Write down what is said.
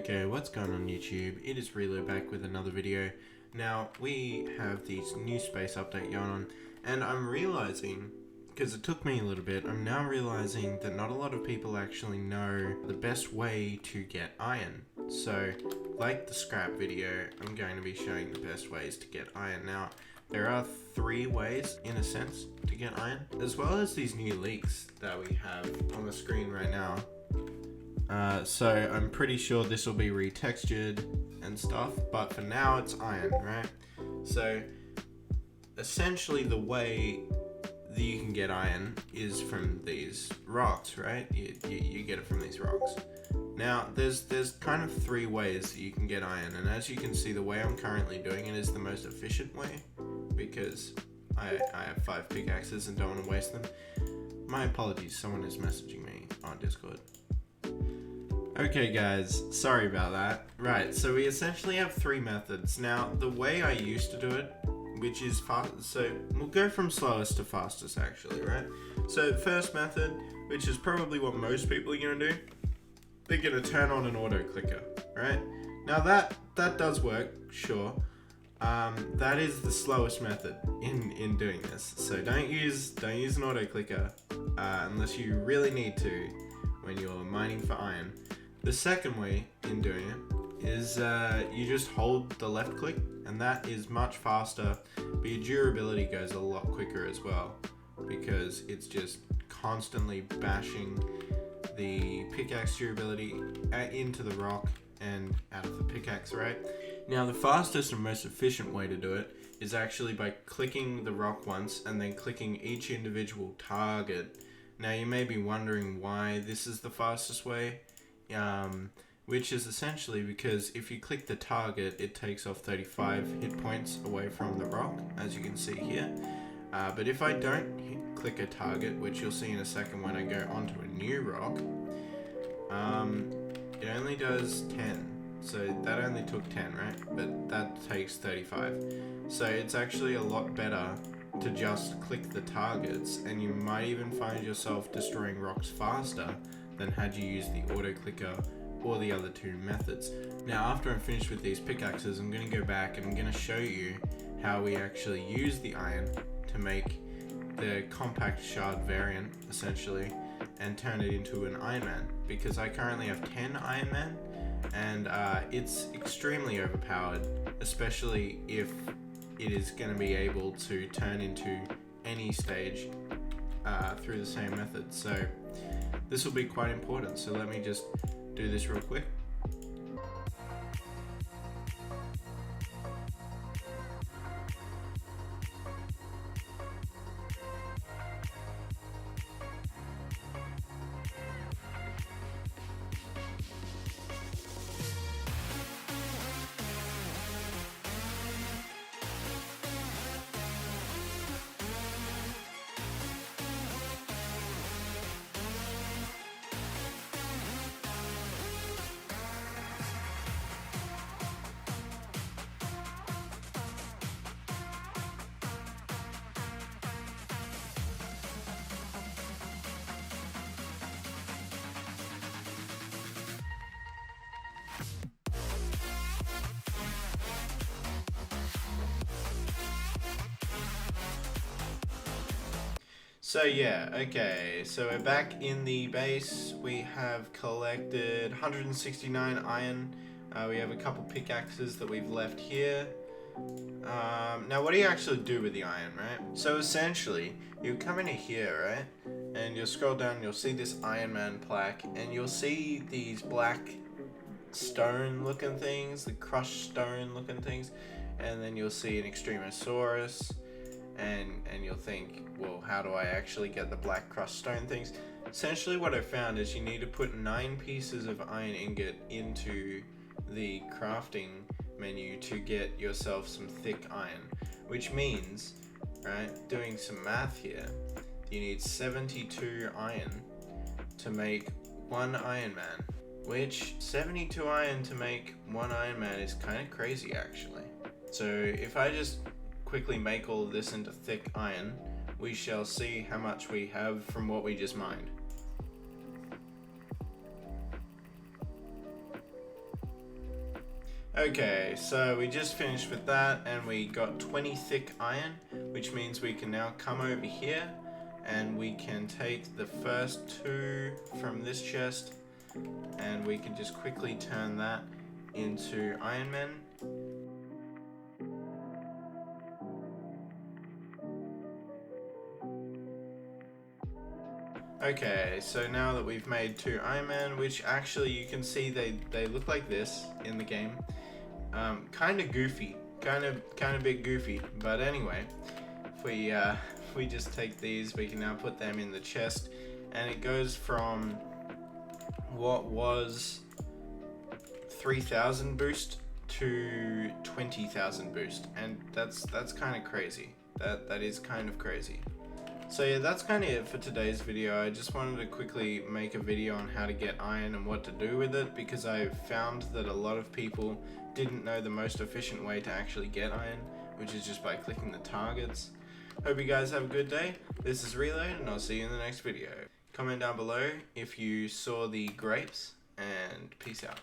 Okay, what's going on YouTube? It is Relo back with another video. Now, we have these new space update going on, and I'm realizing, because it took me a little bit, I'm now realizing that not a lot of people actually know the best way to get iron. So, like the scrap video, I'm going to be showing the best ways to get iron. Now, there are 3 ways, in a sense, to get iron, as well as these new leaks that we have on the screen right now. So I'm pretty sure this will be retextured and stuff, but for now it's iron, right? So essentially the way that you can get iron is from these rocks, right? You get it from these rocks. Now there's kind of 3 ways that you can get iron, and as you can see, the way I'm currently doing it is the most efficient way, because I have 5 pickaxes and don't want to waste them. My apologies, someone is messaging me on Discord. Okay guys, sorry about that. Right, so we essentially have 3 methods. Now, the way I used to do it, which is fast, so we'll go from slowest to fastest actually, right? So first method, which is probably what most people are gonna do, they're gonna turn on an auto clicker, right? Now that does work, sure. That is the slowest method in doing this. So don't use an auto clicker unless you really need to when you're mining for iron. The second way in doing it is you just hold the left click, and that is much faster, but your durability goes a lot quicker as well, because it's just constantly bashing the pickaxe durability into the rock and out of the pickaxe, right? Now the fastest and most efficient way to do it is actually by clicking the rock once and then clicking each individual target. Now you may be wondering why this is the fastest way. Which is essentially because if you click the target, it takes off 35 hit points away from the rock, as you can see here. But if I don't click a target, which you'll see in a second when I go onto a new rock, it only does 10. So that only took 10, right? But that takes 35. So it's actually a lot better to just click the targets, and you might even find yourself destroying rocks faster than had you used the auto clicker or the other 2 methods. Now after I'm finished with these pickaxes, I'm going to go back and I'm going to show you how we actually use the iron to make the compact shard variant essentially and turn it into an Iron Man, because I currently have 10 Iron Man, and it's extremely overpowered, especially if it is going to be able to turn into any stage through the same method. So this will be quite important, so let me just do this real quick. So yeah, okay, so we're back in the base. We have collected 169 iron. We have a couple pickaxes that we've left here. Now what do you actually do with the iron, right? So essentially, you come in here, right? And you'll scroll down and you'll see this Iron Man plaque, and you'll see these black stone looking things, the crushed stone looking things, and then you'll see an Extremosaurus. And you'll think, well, how do I actually get the black crushed stone things? Essentially what I found is you need to put 9 pieces of iron ingot into the crafting menu to get yourself some thick iron, which means, right, doing some math here, you need 72 iron to make 1 Iron Man, which 72 iron to make 1 Iron Man is kind of crazy actually. So if I just quickly make all of this into thick iron, we shall see how much we have from what we just mined. Okay, so we just finished with that and we got 20 thick iron, which means we can now come over here and we can take the first 2 from this chest and we can just quickly turn that into Iron Men. Okay, so now that we've made 2 Iron Man, which actually you can see they look like this in the game. Kind of goofy, kind of bit goofy, but anyway, if we just take these, we can now put them in the chest, and it goes from what was 3,000 boost to 20,000 boost, and that's kind of crazy. That is kind of crazy. So yeah, that's kind of it for today's video. I just wanted to quickly make a video on how to get iron and what to do with it, because I found that a lot of people didn't know the most efficient way to actually get iron, which is just by clicking the targets. Hope you guys have a good day. This is Reload, and I'll see you in the next video. Comment down below if you saw the grapes, and peace out.